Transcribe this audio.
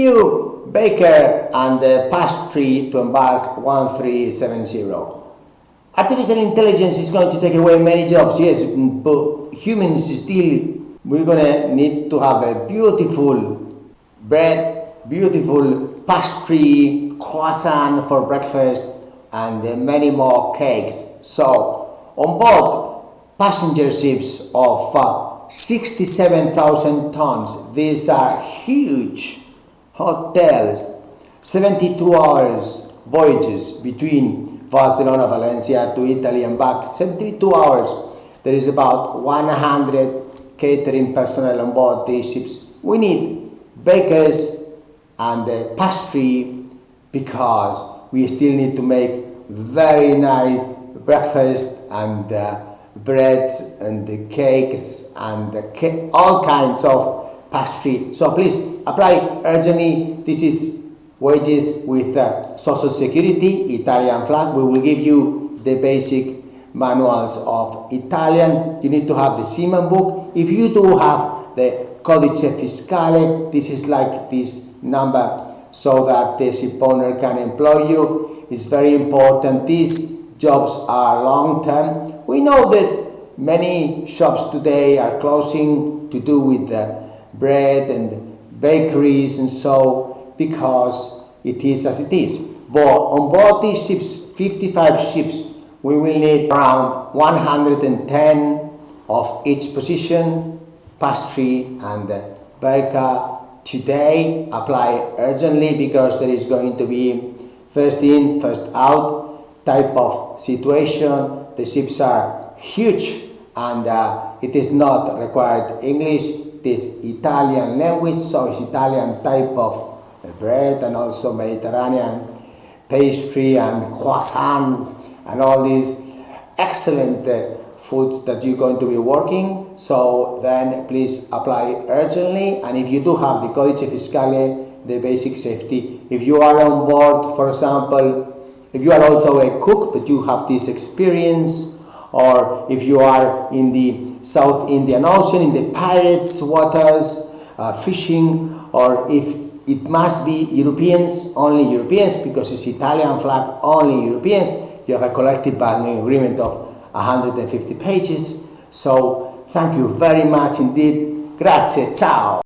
new baker and pastry to Embark 1370. Artificial intelligence is going to take away many jobs, yes, but humans still, we're gonna need to have a beautiful bread, beautiful pastry, croissant for breakfast, and many more cakes. So, on board passenger ships of 67,000 tons, these are huge hotels, 72 hours voyages between Barcelona, Valencia to Italy and back, 72 hours. There is about 100 catering personnel on board these ships. We need bakers and pastry because we still need to make very nice breakfast and breads and cakes and all kinds of pastry. So please apply urgently. This is wages with Social Security, Italian flag. We will give you the basic manuals of Italian. You need to have the Seaman book. If you do have the Codice Fiscale, this is like this number so that the ship owner can employ you. It's very important. These jobs are long term. We know that many shops today are closing to do with bread and bakeries and so, because it is as it is. But on board these ships, 55 ships, we will need around 110 of each position, pastry and baker. Today, apply urgently because there is going to be first in, first out type of situation. The ships are huge and it is not required English, it is Italian language, so it's Italian type of bread and also Mediterranean pastry and croissants and all these excellent foods that you're going to be working. So then please apply urgently, and if you do have the Codice Fiscale, the basic safety, if you are on board, for example, if you are also a cook but you have this experience, or if you are in the South Indian Ocean, in the pirates' waters, fishing, or if it must be Europeans, only Europeans, because it's Italian flag, only Europeans, you have a collective bargaining agreement of 150 pages. So thank you very much indeed. Grazie, ciao.